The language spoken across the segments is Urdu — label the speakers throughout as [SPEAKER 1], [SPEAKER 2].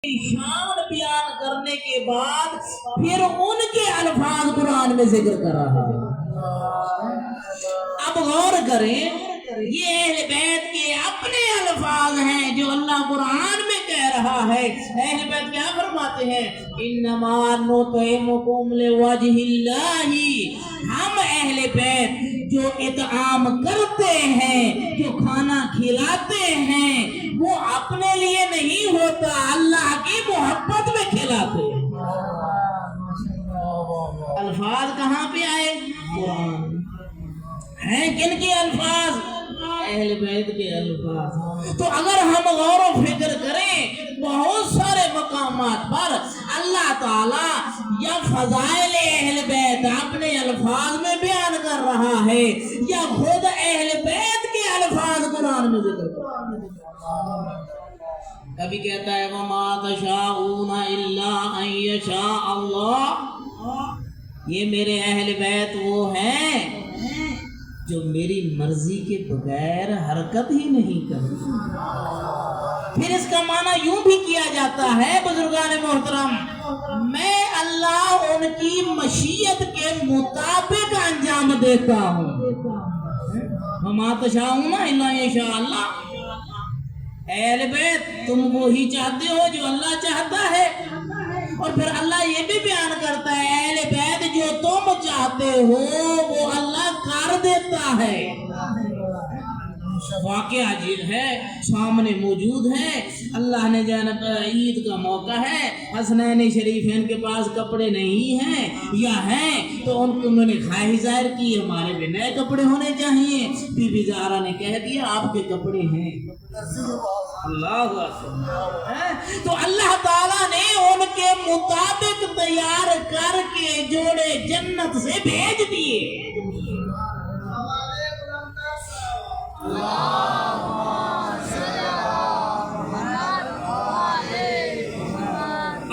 [SPEAKER 1] شان بیان کرنے کے بعد پھر ان کے الفاظ قرآن میں ذکر کر رہا ہے۔ اب غور کریں، یہ اہل بیت کے اپنے الفاظ ہیں جو اللہ قرآن میں کہہ رہا ہے۔ اہل بیت کیا فرماتے ہیں؟ انما نطعمکم لوجہ اللہ، ہم اہل بیت جو اطعام کرتے ہیں، جو کھانا کھلاتے ہیں، وہ اپنے لیے نہیں ہوتا، اللہ کی محبت میں کھلاتے ہیں۔ الفاظ کہاں پہ آئے؟ قرآن ہیں۔ کن کے الفاظ؟ اہل بیت کے الفاظ۔ تو اگر ہم غور و فکر کریں، بہت سارے مقامات پر اللہ تعالی یا فضائل اہل بیت اپنے الفاظ میں بیان کر رہا ہے، یا خود اہل بیت کے الفاظ قرآن میں ذکر کر رہا ہے۔ کبھی کہتا ہے وَمَا تَشَاءُونَ إِلَّا أَن يَشَاءَ اللَّهُ، یہ میرے اہل بیت وہ ہیں جو میری مرضی کے بغیر حرکت ہی نہیں کرتے۔ پھر اس کا معنی یوں بھی کیا جاتا ہے بزرگان محترم، میں اللہ ان کی مشیت کے مطابق انجام دیتا ہوں۔ وَمَا تَشَاءُونَ إِلَّا أَن يَشَاءَ اللَّهُ، اہل بیت تم وہی چاہتے ہو جو اللہ چاہتا ہے۔ اور پھر اللہ یہ بھی بیان کرتا ہے اہل بیت جو تم چاہتے ہو وہ اللہ کر دیتا ہے۔ واقعہ عجیب ہے، سامنے موجود ہے۔ اللہ نے جانب عید کا موقع ہے، حسنین شریفین کے پاس کپڑے نہیں ہیں یا ہیں تو انہوں نے خواہش ظاہر کی ہمارے بھی نئے کپڑے ہونے چاہیے۔ بی بی زہرا نے کہہ دیا آپ کے کپڑے ہیں۔ اللہ تو اللہ تعالیٰ نے ان کے مطابق تیار کر کے جوڑے جنت سے بھیج دیے۔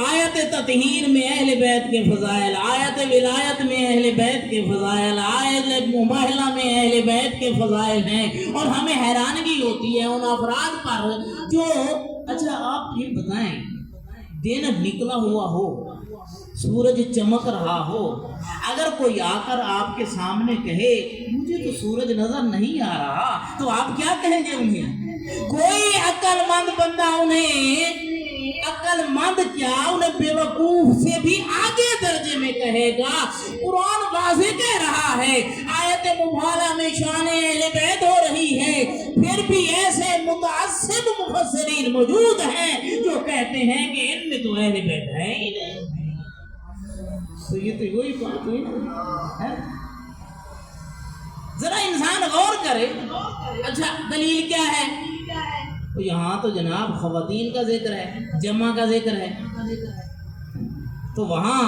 [SPEAKER 1] آیت تطہیر میں اہل بیت کے فضائل، آیت ولایت میں اہل بیت کے فضائل، آیت مباہلہ میں اہل بیت کے فضائل ہیں۔ اور ہمیں حیرانگی ہوتی ہے ان افراد پر جو، اچھا آپ یہ بتائیں، دن نکلا ہوا ہو، سورج چمک رہا ہو، اگر کوئی آ کر آپ کے سامنے کہے مجھے تو سورج نظر نہیں آ رہا، تو آپ کیا کہیں گے انہیں؟ کوئی عقل مند بندہ انہیں، عقل مند کیا انہیں بیوقوف سے بھی آگے درجے میں کہے گا۔ قرآن واضح کہہ رہا ہے، آیت مبالغہ میں شان اہل بیت ہو رہی ہے، پھر بھی ایسے متعصب مفسرین موجود ہیں جو کہتے ہیں کہ ان میں تو اہل بیت ہے ہی نہیں۔ تو یہ تو وہی بات ہوئی نا۔ ذرا انسان غور کرے، اچھا دلیل کیا ہے؟ تو یہاں تو جناب خواتین کا ذکر ہے، جمع کا ذکر ہے، تو وہاں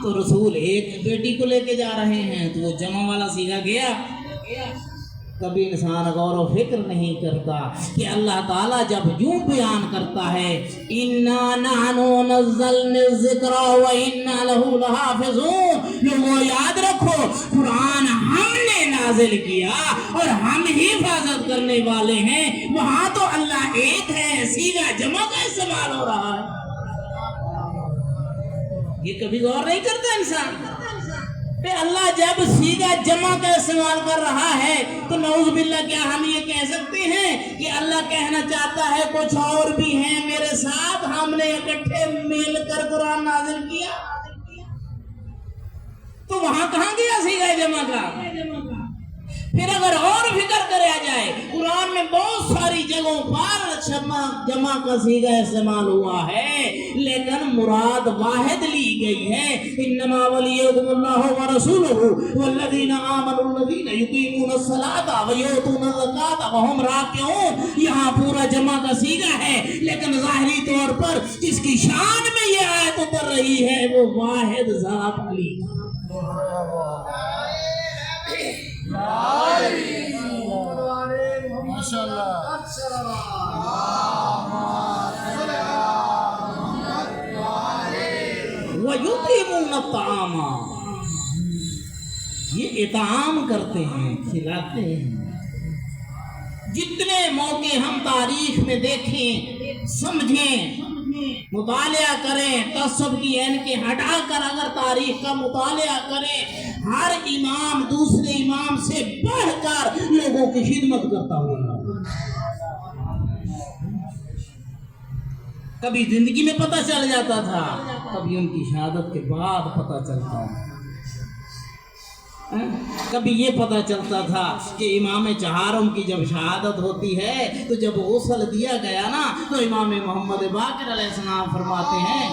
[SPEAKER 1] تو رسول ایک بیٹی کو لے کے جا رہے ہیں تو وہ جمع والا صیغہ گیا۔ کبھی انسان غور و فکر نہیں کرتا کہ اللہ تعالیٰ جب یوں بیان کرتا ہے اِنَّا نَحْنُ نَزَّلْنَا الذِّكْرَ وَإِنَّا لَهُ لَحَافِظُونَ، لوگوں یاد رکھو قرآن ہم نے نازل کیا اور ہم ہی حفاظت کرنے والے ہیں۔ وہاں تو اللہ ایک ہے، صیغہ جمع کا استعمال ہو رہا ہے۔ یہ کبھی غور نہیں کرتا انسان کہ اللہ جب صیغہ جمع کا استعمال کر رہا ہے تو نعوذ باللہ کیا ہم یہ کہہ سکتے ہیں کہ اللہ کہنا چاہتا ہے کچھ اور بھی ہیں میرے ساتھ، ہم نے اکٹھے مل کر قرآن نازل کیا؟ تو وہاں کہاں گیا صیغہ جمع کا؟ پھر اگر اور فکر کریا جائے، قرآن میں بہت ساری جگہوں پر جمع کا صیغہ استعمال ہوا ہے، لیکن مراد واحد لی گئی ہے۔ انما ولیکم اللہ ورسولہ والذین آمنوا الذین یقیمون الصلاۃ ویؤتون الزکاۃ وہم راکعون، یہاں پورا جمع کا صیغہ ہے، لیکن ظاہری طور پر جس کی شان میں یہ آیت اتر رہی ہے وہ واحد ذات علی۔ وَيُطْعِمُونَ الطَّعَامَ، یہ اطعام کرتے ہیں، کھلاتے ہیں۔ جتنے موقع ہم تاریخ میں دیکھیں، سمجھیں، مطالعہ کریں، تعصب کی عین کے ہٹا کر اگر تاریخ کا مطالعہ کریں، ہر امام دوسرے امام سے بڑھ کر لوگوں کی خدمت کرتا ہوگا۔ کبھی زندگی میں پتہ چل جاتا تھا، کبھی ان کی شہادت کے بعد پتہ چلتا ہے۔ کبھی یہ پتہ چلتا تھا کہ امام چہارم کی جب شہادت ہوتی ہے تو جب غسل دیا گیا نا تو امام محمد باقر علیہ السلام فرماتے ہیں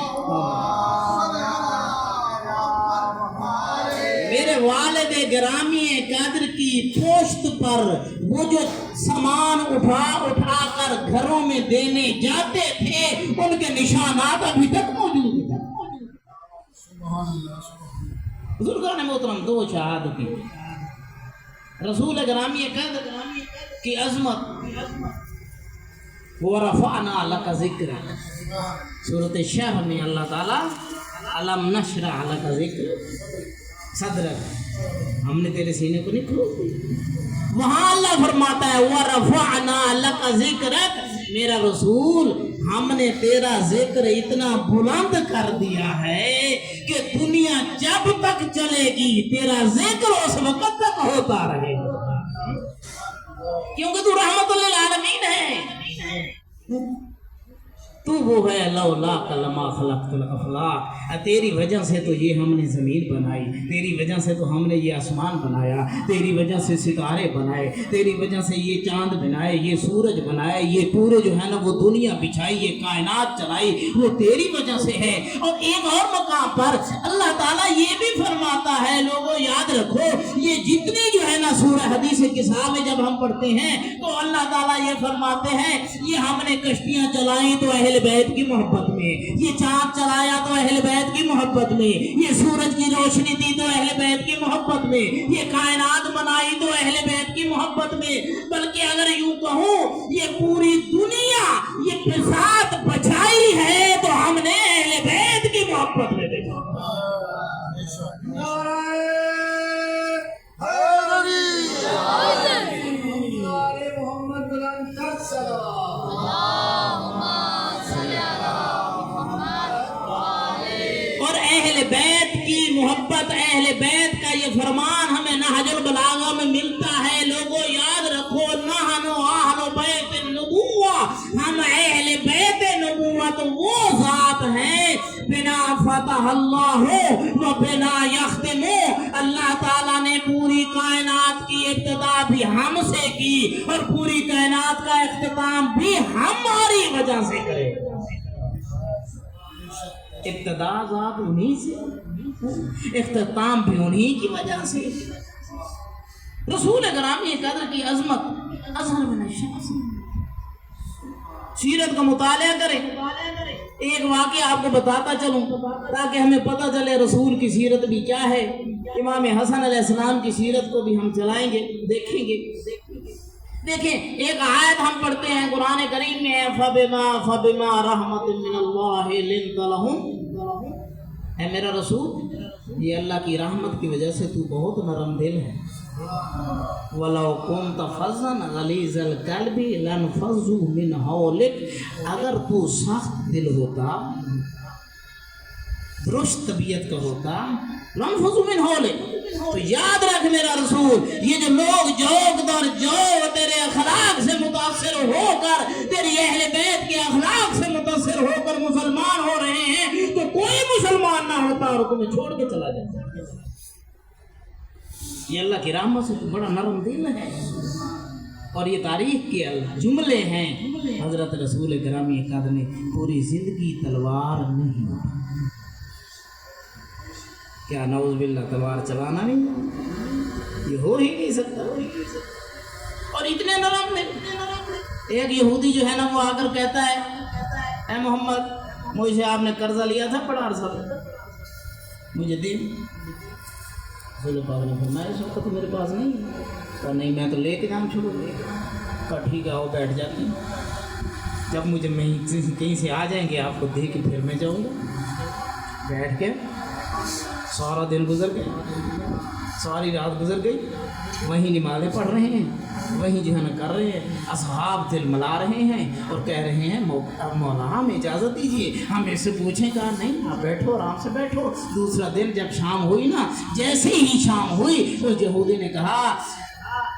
[SPEAKER 1] میرے والد گرامی قدر کی پوشت پر وہ جو سامان اٹھا کر گھروں میں دینے جاتے تھے ان کے نشانات ابھی تک موجود ہیں۔ بزرگان محترم، دو شہادتیں رسول گرامی قدر کی عظمت، وَرَفَعْنَا لَكَ ذِكْرَكَ، سورۃ الشرح میں اللہ تعالیٰ أَلَمْ نَشْرَحْ لَكَ ذِكْرَكَ صدرک، ہم نے تیرے سینے کو نہیں کھول دیا۔ وہاں اللہ فرماتا ہے وَرَفَعْنَا لَكَ ذِكْرَكَ، میرا رسول ہم نے تیرا ذکر اتنا بلند کر دیا ہے کہ دنیا جب تک چلے گی تیرا ذکر اس وقت تک ہوتا رہے گا، کیونکہ تو رحمت للعالمین ہے، تو وہ ہے لولاک لما خلقت الافلاک، تیری وجہ سے تو یہ ہم نے زمین بنائی، تیری وجہ سے تو ہم نے یہ آسمان بنایا، تیری وجہ سے ستارے بنائے، تیری وجہ سے یہ چاند بنائے، یہ سورج بنائے، یہ پورے جو ہے نا وہ دنیا بچھائی، یہ کائنات چلائی، وہ تیری وجہ سے ہے۔ اور ایک اور مقام پر اللہ تعالیٰ یہ بھی فرماتا ہے، لوگوں یاد رکھو، یہ جتنی جو ہے نا سورہ حدیث کساء میں جب ہم پڑھتے ہیں تو اللہ تعالیٰ یہ فرماتے ہیں یہ ہم نے کشتیاں چلائیں تو اہل بیت کی محبت میں، یہ چاند چلایا تو اہل بیت کی محبت میں، یہ سورج کی روشنی دی تو اہل بیت کی محبت میں، یہ کائنات بنائی تو اہل بیت کی محبت میں، بلکہ اگر یوں کہوں یہ پوری دنیا یہ فساد بچائی ہے تو ہم نے اہل بیت کی محبت میں دیکھا۔ اور اہل بیت کی محبت، اہل بیت کا یہ فرمان ہمیں نہج البلاغہ میں ملتا ہے، لوگوں یاد رکھو، نحن اہل بیت النبوہ، ہم اہل بیت نبوت وہ ذات ہیں بنا فتح اللہ و بنا یختم، اللہ تعالیٰ نے پوری کائنات کی ابتدا بھی ہم سے کی اور پوری کائنات کا اختتام بھی ہماری وجہ سے کرے۔ ابتدا ذات انہی سے، اختتام بھی انہی کی وجہ سے۔ رسول گرامی قدر کی عظمت اظہر من الشمس، سیرت کا مطالعہ کریں۔ ایک واقعہ آپ کو بتاتا چلوں تاکہ ہمیں پتہ چلے رسول کی سیرت بھی کیا ہے۔ امام حسن علیہ السلام کی سیرت کو بھی ہم چلائیں گے، دیکھیں گے۔ دیکھیں ایک آیت ہم پڑھتے ہیں قرآن کریم میں، فَبِمَا رَحْمَةٍ مِّنَ اللَّهِ لِنْتَ لَهُمْ، اے میرا رسول یہ اللہ کی رحمت کی وجہ سے تو بہت نرم دل ہے۔ وَلَوْ كُنْتَ فَظًّا غَلِيظَ الْقَلْبِ لَانفَضُّوا مِنْ حَوْلِكَ، اگر تو سخت دل ہوتا، درست طبیعت کا ہوتا، لَانفَضُّوا مِنْ حَوْلِكَ، تو یاد رکھ میرا رسول یہ جو لوگ جوک در جو تیرے اخلاق سے متاثر ہو کر، تیری اہل بیت کے اخلاق سے متاثر ہو کر مسلمان ہو رہے ہیں، تو کوئی مسلمان نہ ہوتا اور تمہیں چھوڑ کے چلا جاتا۔ یہ اللہ کی رحمت سے تو بڑا نرم دل ہے، اور یہ تاریخ کے جملے ہیں۔ حضرت رسول گرامی قدر نے پوری زندگی تلوار نہیں، کیا نعوذ باللہ تلوار چلانا نہیں، یہ ہو ہی نہیں سکتا، اور اتنے نرم نہیں۔ ایک یہودی جو ہے نا وہ آ کر کہتا ہے، اے محمد مجھ سے آپ نے قرضہ لیا تھا بڑا عرصہ، مجھے دے۔ رسول پاک نے فرمایا اس وقت تو میرے پاس نہیں ہے، اور نہیں میں تو لے کے جام چھوڑوں گا۔ کہا ٹھیک ہے آؤ بیٹھ جاتے ہیں، جب مجھے کہیں سے آ جائیں گے آپ کو دے کے پھر میں جاؤں گا۔ بیٹھ کے سارا دن گزر گیا، ساری رات گزر گئی، وہیں نمازیں پڑھ رہے ہیں، وہیں جو ہے نا کر رہے ہیں، اصحاب دل ملا رہے ہیں اور کہہ رہے ہیں مولا ہمیں اجازت دیجیے، ہم اس سے پوچھیں، کہا نہیں آپ بیٹھو، آرام سے بیٹھو۔ دوسرا دن جب شام ہوئی نا، جیسے ہی شام ہوئی تو یہودی نے کہا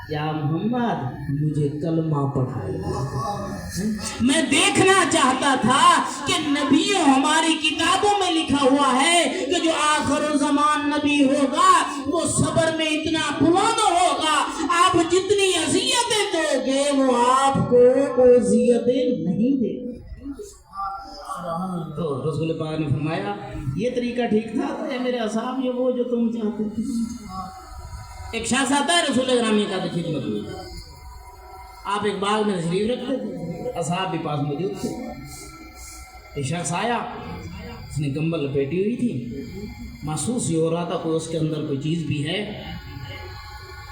[SPEAKER 1] یا محمد مجھے کلمہ پڑھائیے، میں دیکھنا چاہتا تھا کہ نبیوں ہماری کتابوں میں لکھا ہوا ہے کہ جو آخر الزمان نبی ہوگا وہ صبر میں اتنا بلند ہوگا، آپ جتنی اذیتیں دو گے وہ آپ کو اذیتیں نہیں دے گا۔ تو رسول پاک نے فرمایا یہ طریقہ ٹھیک تھا اے میرے اصحاب، یہ وہ جو تم چاہتے تھے۔ ایک شخص آتا ہے رسول گرامی کا تو خدمت ہوئی، آپ ایک باغ میں تشریف رکھتے تھے، اصحاب بھی پاس موجود تھے۔ ایک شخص آیا، اس نے کمبل لپیٹی ہوئی تھی، محسوس یہ ہو رہا تھا کوئی اس کے اندر کوئی چیز بھی ہے،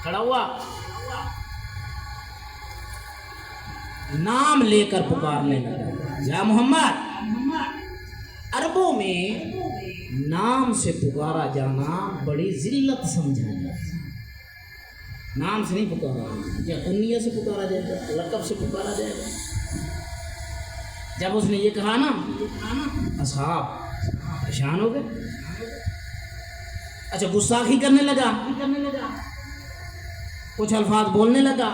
[SPEAKER 1] کھڑا ہوا، نام لے کر پکارنے لگا یا محمد۔ عربوں میں نام سے پکارا جانا بڑی ذلت سمجھا جاتا ہے، نام سے نہیں پکارا یا کنیہ سے پکارا جائے گا، لقب سے پکارا جائے گا۔ جب اس نے یہ کہا نا، اصحاب پریشان ہو گئے، اچھا گستاخی کرنے لگا، کچھ الفاظ بولنے لگا۔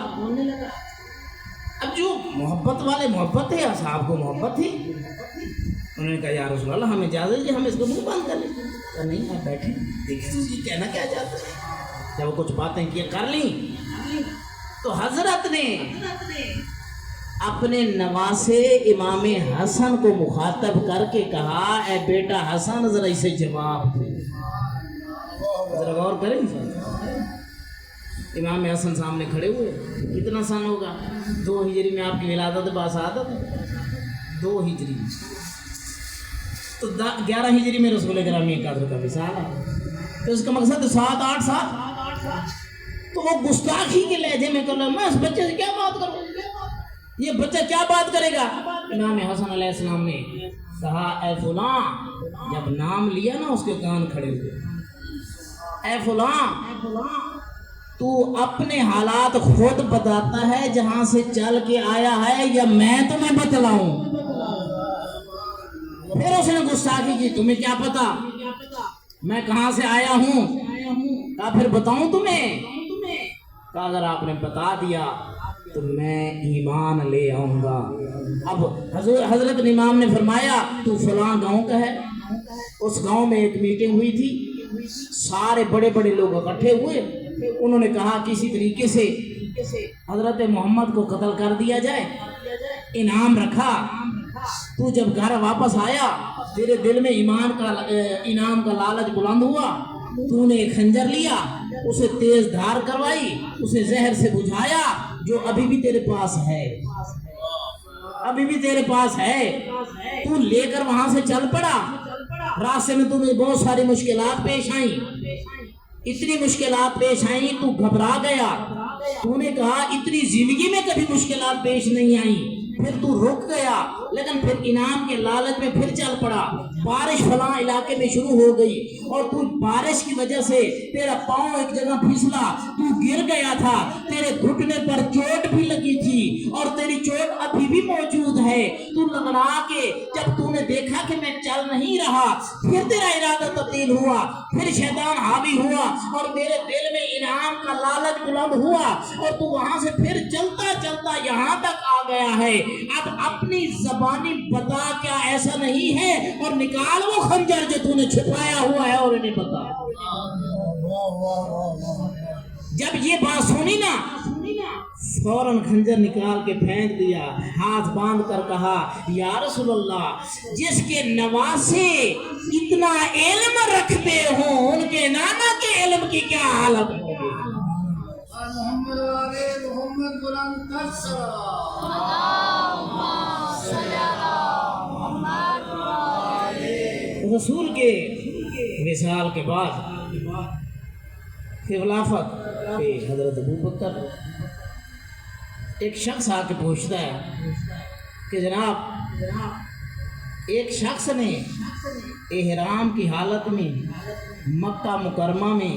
[SPEAKER 1] اب جو محبت والے محبت ہے، اصحاب کو محبت تھی، انہوں نے کہا یا رسول اللہ ہمیں اجازت ہے، ہم اس کو منہ بند کر لیں۔ کہا نہیں آپ بیٹھیں، دیکھیں یہ کہنا کیا چاہتے ہیں۔ جب وہ کچھ باتیں کیا کر لیں تو حضرت نے اپنے نواسے امام حسن کو مخاطب کر کے کہا اے بیٹا حسن ذرا اسے جواب دے، ذرا غور کریں۔ امام حسن سامنے کھڑے ہوئے، کتنا سن ہوگا؟ 2 ہجری میں آپ کی ولادت باسعادت، 2 ہجری تو 11 ہجری میں رسول گرامی قدر کا وصال ہے، تو اس کا مقصد 7-8 سال۔ تو وہ گستاخی کے لہجے میں کر رہا میں اس بچے سے کیا بات کروں، یہ بچہ کیا بات کرے گا؟ امام حسن علیہ السلام نے کہا اے فلاں، جب نام لیا نا اس کے کان کھڑے ہوئے، اے فلاں تو اپنے حالات خود بتاتا ہے جہاں سے چل کے آیا ہے یا میں تمہیں بتلاؤں؟ پھر اس نے گستاخی کی، تمہیں کیا پتا میں کہاں سے آیا ہوں؟ کہا پھر بتاؤں تمہیں؟ کہا اگر آپ نے بتا دیا تو میں ایمان لے آؤں گا۔ اب حضرت امام نے فرمایا تو فلاں گاؤں کا ہے۔ اس گاؤں میں ایک میٹنگ ہوئی تھی، سارے بڑے بڑے لوگ اکٹھے ہوئے، انہوں نے کہا کسی طریقے سے حضرت محمد کو قتل کر دیا جائے، انعام رکھا۔ تو جب گھر واپس آیا تیرے دل میں انعام کا لالچ بلند ہوا، تو نے ایک خنجر لیا، اسے تیز دھار کروائی، اسے زہر سے بجھایا جو ابھی بھی تیرے پاس ہے، ابھی بھی تیرے پاس ہے، تو لے کر وہاں سے چل پڑا۔ راستے میں تمہیں بہت ساری مشکلات پیش آئیں، اتنی مشکلات پیش آئیں تو گھبرا گیا، تو نے کہا اتنی زندگی میں کبھی مشکلات پیش نہیں آئیں، پھر تو رک گیا، لیکن پھر انعام کے لالچ میں پھر چل پڑا۔ بارش فلاں علاقے میں شروع ہو گئی اور تو بارش کی وجہ سے تیرا پاؤں ایک جگہ پھسلا، تو گر گیا تھا، تیرے گھٹنے پر چوٹ بھی لگی تھی اور تیری چوٹ ابھی بھی موجود ہے۔ تو لگڑا کے جب تو نے دیکھا کہ میں چل نہیں رہا، پھر تیرا ارادہ تبدیل ہوا، پھر شیطان حاوی ہوا اور میرے دل میں انعام کا لالچ بلند ہوا اور تو وہاں سے پھر چلتا چلتا یہاں تک آ گیا ہے۔ اب اپنی زبانی بتا کیا ایسا نہیں ہے، اور نکال وہ خنجر جو تو نے چھپایا ہوا ہے اور انہیں بتا۔ جب یہ بات سنی نا فوراً خنجر نکال کے پھینک دیا، ہاتھ باندھ کر کہا یا رسول اللہ جس کے نواسے اتنا علم رکھتے ہوں ان کے نانا کے علم کی کیا حالت ہوگی؟ رسول کے وصال کے بعد خلافت پہ حضرت ابوبکر، ایک شخص آ کے پوچھتا ہے کہ جناب ایک شخص نے احرام کی حالت میں مکہ مکرمہ میں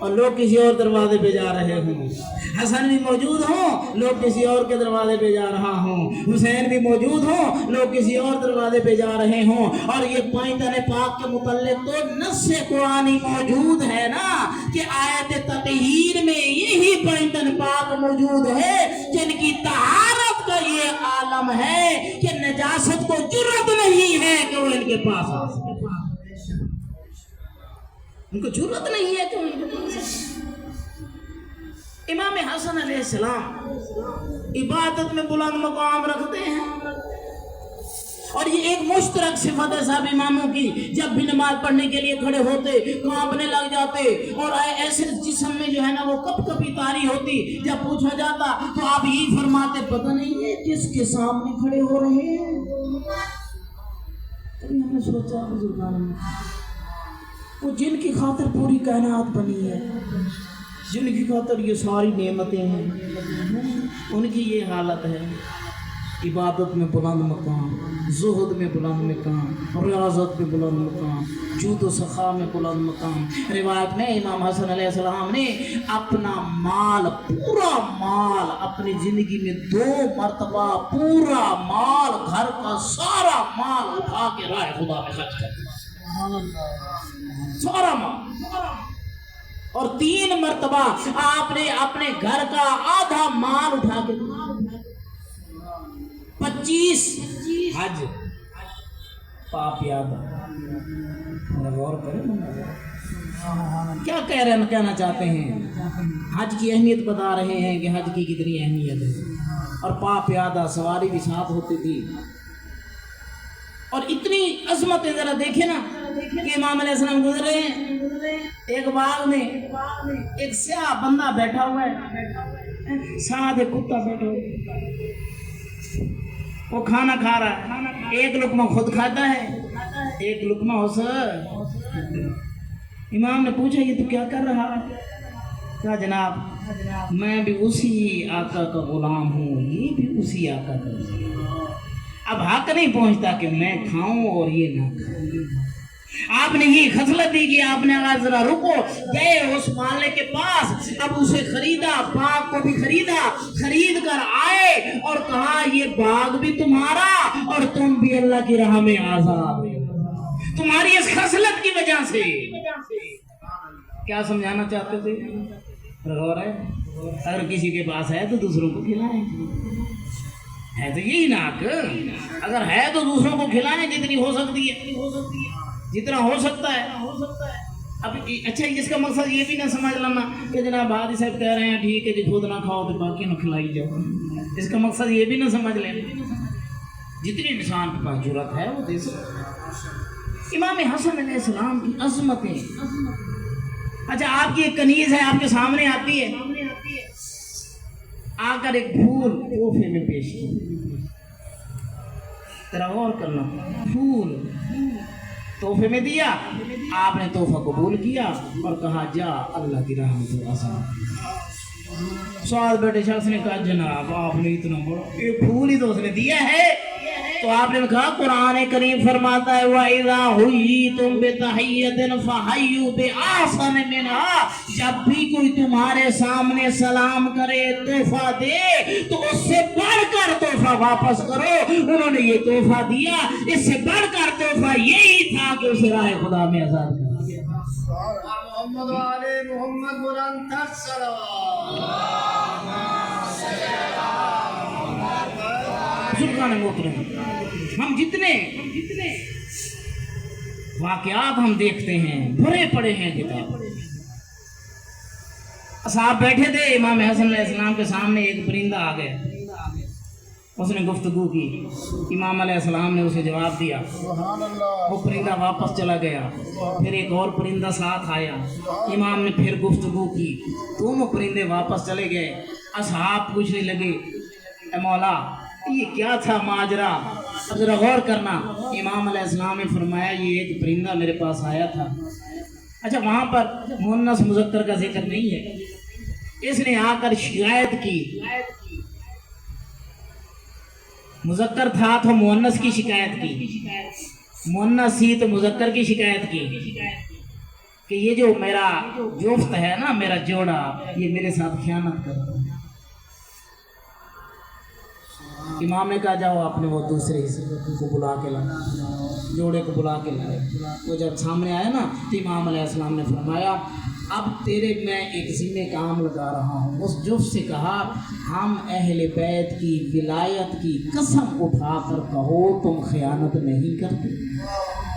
[SPEAKER 1] اور لوگ کسی اور دروازے پہ جا رہے ہوں، حسن بھی موجود ہوں لوگ کسی اور کے دروازے پہ جا رہا ہوں، حسین بھی موجود ہوں لوگ کسی اور دروازے پہ جا رہے ہوں۔ اور یہ پائتن پاک کے متعلق تو نص قرآنی موجود ہے نا کہ آیت تطہیر میں یہی پائتن پاک موجود ہے جن کی طہارت کا یہ عالم ہے کہ نجاست کو جرت نہیں ہے کہ وہ ان کے پاس آ سکے، ان کو جرت نہیں ہے کہ وہ ان کے پاس آ سکے۔ امام حسن علیہ السلام عبادت میں بلند مقام رکھتے ہیں، اور یہ ایک مشترک صفت ہے سب اماموں کی، جب بھی نماز پڑھنے کے لیے کھڑے ہوتے کانپنے لگ جاتے، اور ایسے جسم میں جو ہے نا وہ کپ کپی طاری ہوتی، جب پوچھا جاتا تو آپ یہی فرماتے پتہ نہیں ہے کس کے سامنے کھڑے ہو رہے ہیں۔ کبھی ہم نے سوچا بزرگان وہ جن کی خاطر پوری کائنات بنی ہے، جن کی خاطر یہ ساری نعمتیں ہیں، ان کی یہ حالت ہے، عبادت میں بلند مقام، زہد میں بلند مقام، ریاضت میں بلند مقام، جود و سخا میں بلند مقام۔ روایت میں امام حسن علیہ السلام نے اپنا مال، پورا مال، اپنی زندگی میں 2 مرتبہ پورا مال، گھر کا سارا مال اٹھا کے راہ خدا میں خرچ کر دیا، سارا مال۔ اور 3 مرتبہ آپ نے اپنے گھر کا آدھا مال اٹھا کے 25 حج پاپ یاد غور کریں کیا کہنا چاہتے ہیں، حج کی اہمیت بتا رہے ہیں کہ حج کی کتنی اہمیت ہے، اور پاپ یادہ سواری بھی ساتھ ہوتی تھی، اور اتنی عظمت ذرا دیکھیں نا کہ امام علیہ السلام گزر رہے ہیں، ایک باغ میں ایک سیاہ بندہ بیٹھا ہوا ہے، ساتھ ایک کتا بیٹھا ہوا ہے، وہ کھانا کھا رہا ہے، ایک لقمہ خود کھاتا ہے، ایک لقمہ امام نے پوچھا یہ تو کیا کر رہا ہے؟ کہا جناب میں بھی اسی آقا کا غلام ہوں، یہ بھی اسی آقا کا غلام، اب حق نہیں پہنچتا کہ میں کھاؤں اور یہ نہ کھاؤں۔ آپ نے یہ خصلت دی کہ آپ نے اگر ذرا رکو، گئے اس مالک کے پاس، اب اسے خریدا، باغ کو بھی خریدا، خرید کر آئے اور کہا یہ باغ بھی تمہارا اور تم بھی اللہ کی راہ میں آزاد، تمہاری اس خصلت کی وجہ سے۔ کیا سمجھانا چاہتے تھے؟ غور ہے، اگر کسی کے پاس ہے تو دوسروں کو کھلائیں، ہے تو یہی نا حق، اگر ہے تو دوسروں کو کھلائیں جتنی ہو سکتی ہے، جتنا ہو سکتا ہے۔ اب اچھا اس کا مقصد یہ بھی نہ سمجھ لینا کہ جناب حاجی صاحب کہہ رہے ہیں ٹھیک ہے جی خود نہ کھاؤ تو باقی نہ کھلائی جاؤ، اس کا مقصد یہ بھی نہ سمجھ لینا، جتنی انسان کے پاس جرات ہے وہ دے سکتا۔ امام حسن علیہ السلام کی عظمتیں، اچھا آپ کی ایک کنیز ہے آپ کے سامنے آتی ہے، آ کر ایک پھول تحفے میں پیش کی، ذرا غور کرنا، پھول تحفے میں دیا، آپ نے تحفہ قبول کیا اور کہا جا اللہ کی راہ میں تو آسان۔ سوال بیٹے شخص نے کہا جناب آپ نے اتنا بڑا یہ پھول ہی تو اس نے دیا ہے، تو آپ نے کہا قرآن کریم فرماتا ہے وَإِذَا حُيِّيتُم بِتَحِيَّةٍ فَحَيُّوا بِأَحْسَنَ مِنْهَا، جب بھی کوئی تمہارے سامنے سلام کرے تحفہ دے تو اس سے بڑھ کر تحفہ واپس کرو۔ انہوں نے یہ تحفہ دیا، اس سے بڑھ کر تحفہ یہی تھا کہ اسے راہ خدا میں آزاد کر دیا۔
[SPEAKER 2] محمد علی محمد بلند تر صلوات۔
[SPEAKER 1] بزرگان محترم، ہم جتنے واقعات ہم دیکھتے ہیں بھرے پڑے ہیں کتاب۔ صاحب بیٹھے تھے، امام حسن علیہ السلام کے سامنے ایک پرندہ آ گیا، اس نے گفتگو کی، امام علیہ السلام نے اسے جواب دیا، وہ پرندہ واپس چلا گیا، پھر ایک اور پرندہ ساتھ آیا، امام نے پھر گفتگو کی، دونوں پرندے واپس چلے گئے۔ اصحاب پوچھنے لگے اے مولا یہ کیا تھا ماجرا، اب ذرا غور کرنا۔ امام علیہ السلام نے فرمایا یہ ایک پرندہ میرے پاس آیا تھا، اچھا وہاں پر مؤنث مذکر کا ذکر نہیں ہے، اس نے آ کر شکایت کی، مذکر تھا تو مؤنث کی شکایت کی، مؤنث تھی تو مذکر کی شکایت کی، کہ یہ جو میرا جفت ہے نا، میرا جوڑا، یہ میرے ساتھ خیانت کر رہا ہے۔ امام نے کہا جاؤ اپنے وہ دوسرے حصے کو بلا کے لائے، جوڑے کو بلا کے لائے۔ وہ جب سامنے آیا نا تو امام علیہ السلام نے فرمایا اب تیرے میں ایک ذمہ کام لگا رہا ہوں۔ اس جفت سے کہا ہم اہل بیت کی ولایت کی قسم اٹھا کر کہو تم خیانت نہیں کرتے۔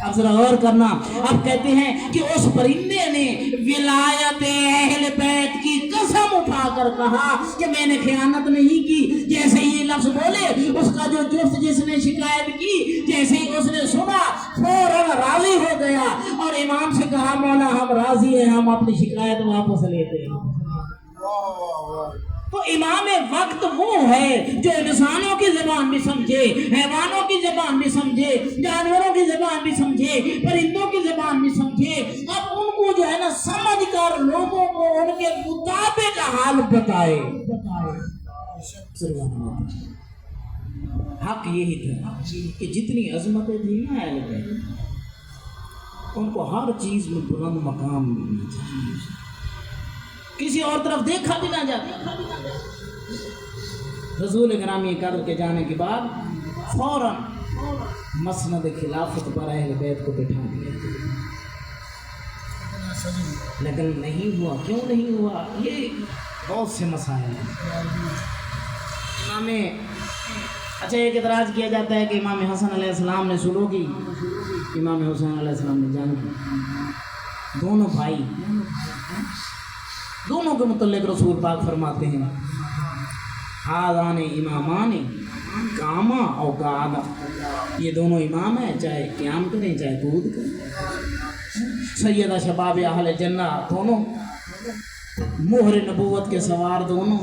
[SPEAKER 1] اب ذرا غور کرنا، اب کہتے ہیں کہ اس پرندے نے ولایت اہل بیت کی قسم اٹھا کر کہا کہ میں نے خیانت نہیں کی۔ جیسے یہ لفظ بولے اس کا جو جفت جس نے شکایت کی، جیسے ہی اس نے سنا فوراً راضی ہو گیا اور امام سے کہا مولا ہم راضی ہیں، ہم اپنی شکایت واپس لیتے ہیں۔ تو امام وقت وہ ہے جو انسانوں کی زبان بھی سمجھے، حیوانوں کی زبان بھی سمجھے، جانوروں کی زبان بھی سمجھے، پرندوں کی زبان بھی سمجھے۔ اب ان کو جو ہے نا سمجھ کر لوگوں کو ان کے مطابق حال بتائے۔ حق یہی تھا کہ جتنی عظمتیں تھیں نا اہل بیت، ان کو ہر چیز میں بلند مقام ملنا چاہیے، کسی اور طرف دیکھا بھی نہ جاتا۔ رسول گرامی قدر کے جانے کے بعد فوراً مسند خلافت پر اہل بیت کو بٹھا دیا، لیکن نہیں ہوا۔ کیوں نہیں ہوا؟ یہ بہت سے مسائل ہیں۔ امام اچھا ایک اعتراض کیا جاتا ہے کہ امام حسن علیہ السلام نے سلو کی، امام حسین علیہ السلام نے جنگ کی۔ دونوں بھائی، دونوں کے متعلق رسول پاک فرماتے ہیں ہذان امامان قاما او قعدا، یہ دونوں امام ہیں، چاہے قیام کریں چاہے قعود کریں۔ سیدہ شباب اہل جنہ دونوں، مہر نبوت کے سوار دونوں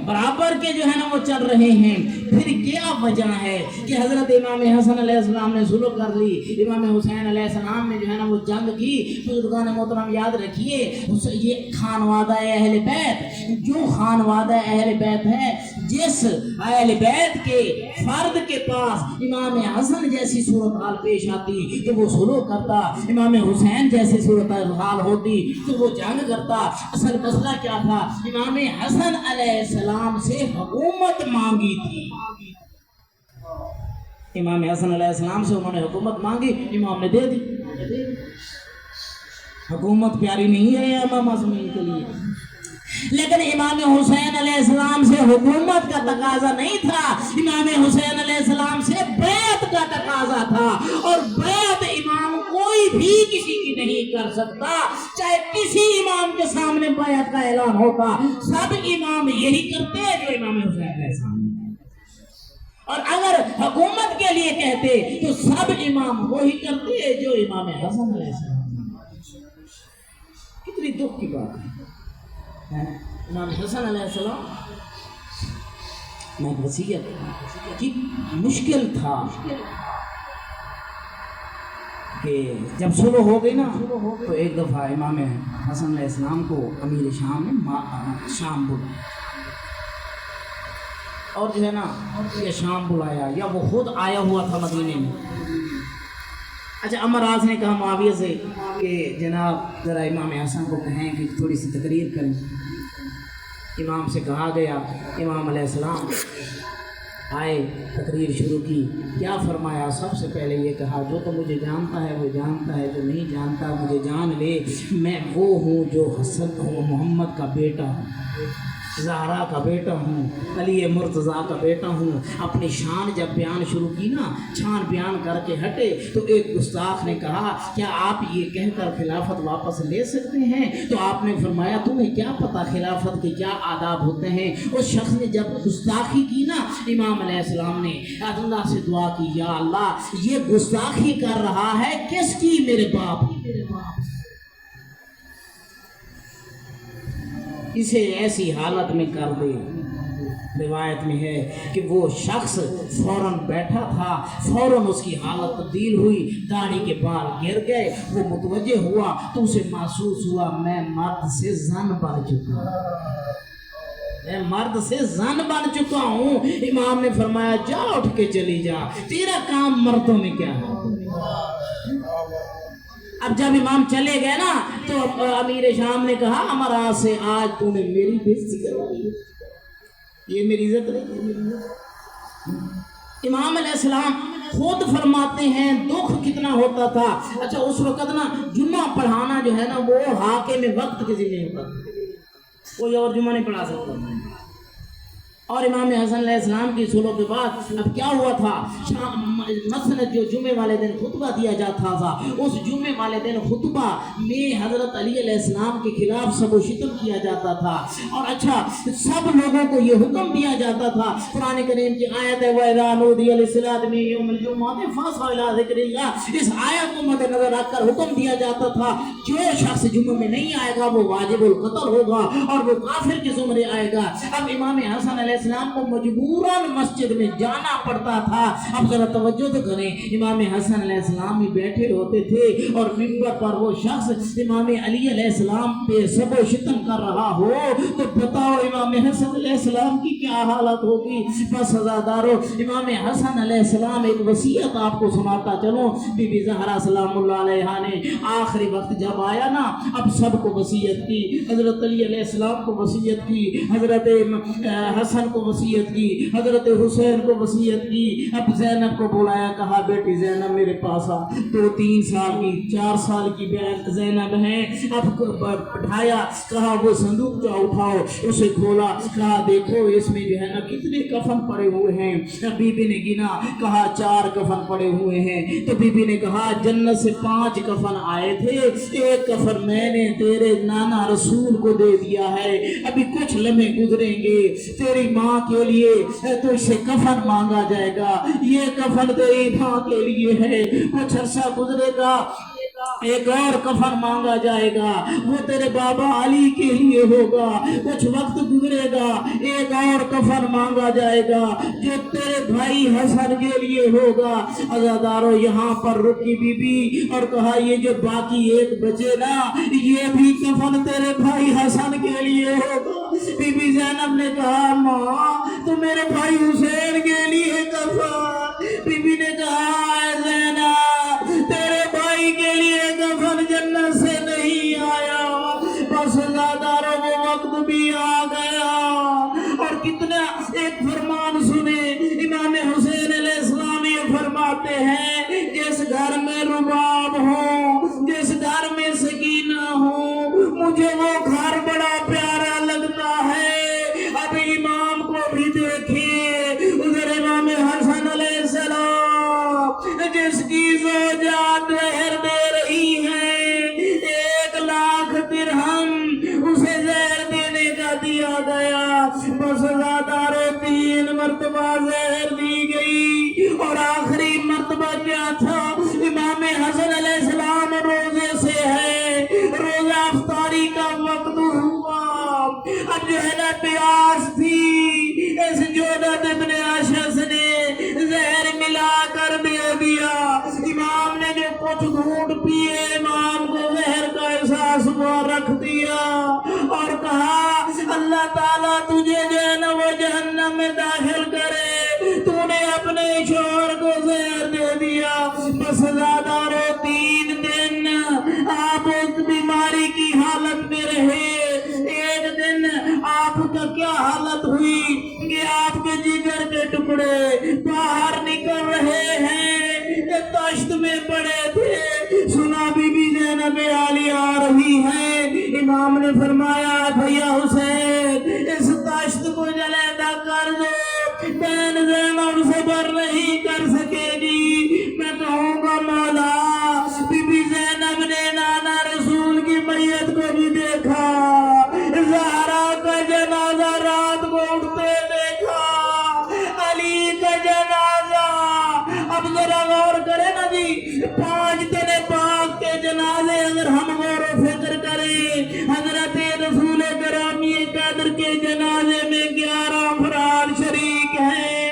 [SPEAKER 1] برابر کے جو ہے نا وہ چل رہے ہیں۔ پھر کیا وجہ ہے کہ حضرت امام حسن علیہ السلام نے ظلم کر لی، امام حسین علیہ السلام نے جو ہے نا وہ جنگ کی؟ بزرگان محترم یاد رکھیے یہ خانوادہ اہل بیت، جو خانوادہ اہل بیت ہے، جس اہل بیت کے فرد کے پاس امام حسن جیسی صورتحال پیش آتی تو وہ سلوک کرتا، امام حسین جیسی صورتحال ہوتی تو وہ جنگ کرتا۔ اصل مسئلہ کیا تھا؟ امام حسن علیہ السلام سے حکومت مانگی تھی، امام حسن علیہ السلام سے انہوں نے حکومت مانگی، امام نے دے دی۔ حکومت پیاری نہیں ہے امام معصومین کے لیے، لیکن امام حسین علیہ السلام سے حکومت کا تقاضا نہیں تھا، امام حسین علیہ السلام سے بیعت کا تقاضا تھا، اور بیعت امام کوئی بھی کسی کی نہیں کر سکتا، چاہے کسی امام کے سامنے بیعت کا اعلان ہوتا، سب امام یہی کرتے ہیں جو امام حسین علیہ السلام، اور اگر حکومت کے لیے کہتے تو سب امام وہی کرتے ہیں جو امام حسن علیہ السلام۔ کتنی دکھ کی بات ہے، امام حسن علیہ السلام میں وصیت کی مشکل تھا کہ جب صلح ہو گئی نا تو ایک دفعہ امام حسن علیہ السلام کو امیر شام نے شام بلایا، اور جو ہے نا یہ شام بلایا یا وہ خود آیا ہوا تھا مدینے میں۔ اچھا امراض نے کہا معاویہ سے کہ جناب ذرا امام حسن کو کہیں کہ تھوڑی سی تقریر کریں۔ امام سے کہا گیا، امام علیہ السلام آئے، تقریر شروع کی۔ کیا فرمایا؟ سب سے پہلے یہ کہا جو تو مجھے جانتا ہے وہ جانتا ہے، جو نہیں جانتا مجھے جان لے، میں وہ ہوں جو حسن ہوں، محمد کا بیٹا ہوں، زہرا کا بیٹا ہوں، علی مرتضیٰ کا بیٹا ہوں۔ اپنی شان جب بیان شروع کی نا، شان بیان کر کے ہٹے تو ایک گستاخ نے کہا کیا آپ یہ کہہ کر خلافت واپس لے سکتے ہیں؟ تو آپ نے فرمایا تمہیں کیا پتہ خلافت کے کیا آداب ہوتے ہیں۔ اس شخص نے جب گستاخی کی نا، امام علیہ السلام نے اللہ سے دعا کی، یا اللہ یہ گستاخی کر رہا ہے کس کی؟ میرے باپ کی، اسے ایسی حالت میں کر دے۔ روایت میں ہے کہ وہ شخص فوراً بیٹھا تھا، فوراً اس کی حالت تبدیل ہوئی، داڑھی کے بال گر گئے، وہ متوجہ ہوا تو اسے محسوس ہوا میں مرد سے زن بن چکا ہوں، میں مرد سے زن بن چکا ہوں۔ امام نے فرمایا جا اٹھ کے چلی جا، تیرا کام مردوں میں کیا ہے؟ اب جب امام چلے گئے نا تو امیر شام نے کہا امرا سے آج تو نے میری بےزتی کروائی، یہ میری عزت نہیں، یہ میری عزت۔ امام علیہ السلام خود فرماتے ہیں دکھ کتنا ہوتا تھا۔ اچھا اس وقت نا جمعہ پڑھانا جو ہے نا وہ حاکم وقت کے ذمہ ہوتا تھا، کوئی اور جمعہ نہیں پڑھا سکتا تھا۔ اور امام حسن علیہ السلام کی سولوں کے بعد اب کیا ہوا تھا، مسند جو جمعے والے دن خطبہ دیا جاتا تھا، اس جمعے والے دن خطبہ میں حضرت علی علیہ السلام کے خلاف سب و شتم کیا جاتا تھا۔ اور اچھا سب لوگوں کو یہ حکم دیا جاتا تھا، قرآن کریم کی آیت ہے وَإِذَا نُودِيَ لِلصَّلَاةِ مِن يَوْمِ الْجُمُعَةِ فَاسْعَوْا إِلَىٰ ذِكْرِ اللَّهِ، اس آیت کو مد نظر رکھ کر حکم دیا جاتا تھا جو شخص جمعے میں نہیں آئے گا وہ واجب القتل ہوگا اور وہ کافر کے زمرے آئے گا۔ اب امام حسن علیہ السلام کو مجبوراً مسجد میں جانا پڑتا تھا۔ اب ذرا توجہ تو کریں، امام حسن علیہ السلام ہی بیٹھے ہوتے تھے اور منبر پر وہ شخص امام علی علیہ السلام پہ سب و شتم کر رہا ہو تو بتاؤ امام حسن علیہ السلام کی کیا حالت ہوگی۔ بس عزادارو امام حسن علیہ السلام ایک وصیت آپ کو سناتا چلوں، بی بی زہرا سلام اللہ علیہا نے آخری وقت جب آیا نا اب سب کو وصیت کی، حضرت علی علیہ السلام کو وصیت کی، حضرت حسن کو وصیت کی، حضرت حسین کو وصیت کی۔ اب زینب کو بلایا، کہا بیٹی زینب میرے پاس آ، 2-3 سال کی 4 سال کی زینب ہے۔ اب بٹھایا، کہا وہ صندوق جو اٹھاؤ، اسے کھولا، کہا دیکھو اس میں جو ہے نا کتنے کفن پڑے ہوئے ہیں۔ بی بی نے گنا، کہا 4 کفن پڑے ہوئے ہیں۔ تو بی بی نے کہا جنت سے 5 کفن آئے تھے، 1 کفن میں نے تیرے نانا رسول کو دے دیا ہے، ابھی کچھ لمحے گزریں گے تیری ماں کے لیے تو اس سے کفن مانگا جائے گا، یہ کفن تیری ماں کے لیے ہے، کچھ عرصہ گزرے گا ایک اور کفن مانگا جائے گا، وہ تیرے بابا علی کے لیے ہوگا، کچھ وقت گزرے گا ایک اور کفن مانگا جائے گا جو تیرے بھائی حسن کے لیے ہوگا۔ عزادارو یہاں پر رکی بی بی اور کہا یہ جو باقی 1 بچے نا یہ بھی کفن تیرے بھائی حسن کے لیے ہوگا۔ بی بی زینب نے کہا ماں تو میرے بھائی حسین کے لیے کفن۔ بی بی نے کہا اے زینب تیرے بھائی کے لیے کفن جنت سے نہیں آیا۔ بس زاداروں وہ وقت بھی آ گیا اور کتنا ایک فرمان سنے، امام حسین علیہ السلام یہ فرماتے ہیں جس گھر میں رباب ہو، جس گھر میں سکینہ ہو، مجھے وہ گھر بڑا پیارا لگتا ہے۔ اب امام کو بھی دیکھیے، ادھر امام حسن علیہ السلام جس کی زوجات زہر دے رہی ہے، 1 لاکھ درہم اسے زہر دینے کا دیا گیا۔ بس زادارو 3 مرتبہ زہر دی گئی اور آخری مرتبہ کیا تھا، امام حسن علیہ السلام روزے سے ہے، روزہ افطاری کا وقت ہوا، اب جو ہے نا پیاس تھی، اس جودت ابن اشعث نے زہر ملا کر دے دیا۔ امام نے جو کچھ گھونٹ پیے امام کو زہر کا احساس ہوا، رکھ دیا اور کہا اللہ تعالیٰ تجھے جو ہے نا وہ جہنم میں داخل کرے، تو نے اپنے شوہر کو زہر دے دیا۔ بس زادارو 3 دن آپ اس بیماری کی حالت میں رہے۔ ایک دن آپ کا کیا حالت ہوئی کہ آپ کے جگر کے ٹکڑے باہر نکل رہے ہیں، تشت میں پڑے تھے، سنا بی بی زینب عالیہ آ رہی ہے۔ امام نے فرمایا بھیا حسین اس تشت کو جلیدہ کر دو، بہن زینب صبر نہیں کر سکے گی، میں کہوں گا مولا۔ بی بی زینب نے نانا رسول کی میت کو بھی دیکھا، زہرا کا جنازہ رات کو اٹھتے دیکھا، علی کا جنازہ۔ اب ذرا غور کریں نا جی، 5 تن پاک کے جنازے اگر ہم غور و فکر کریں، حضرت رسول گرامی قدر کے جنازے میں 11 افراد شریک ہیں۔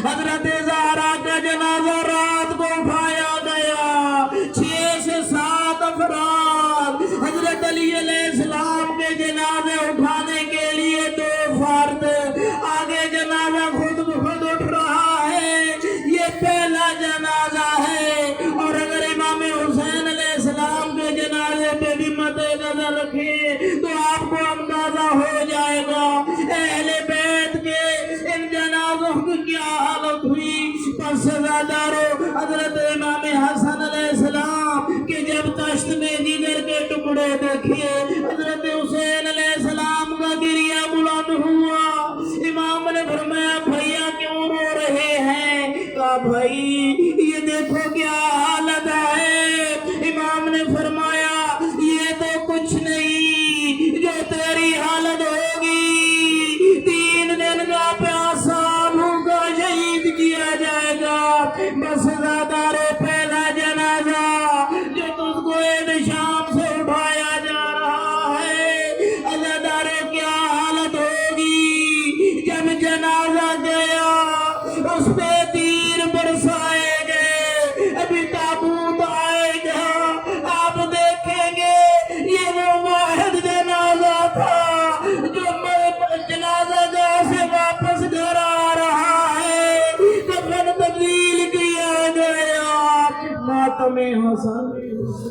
[SPEAKER 1] حضرت زہرا کا جنازہ رات کو اٹھایا گیا، 6 سے 7 افراد۔ حضرت علی علیہ السلام کے جنازے اٹھانے کے لیے 2 فرد، آگے جنازہ خود بخود اٹھ رہا ہے، یہ پہلا جنازہ ہے۔ اور اگر امام حسین علیہ السلام جنازوں کی کیا حالت ہوئی. پس سزادارو حضرت امام حسن علیہ السلام کہ جب تشت میں جگر کے ٹکڑے دیکھیے حضرت حسین علیہ السلام کا گریہ بلند ہوا. امام نے فرمایا بھیا کیوں رو رہے ہیں؟ کہا بھائی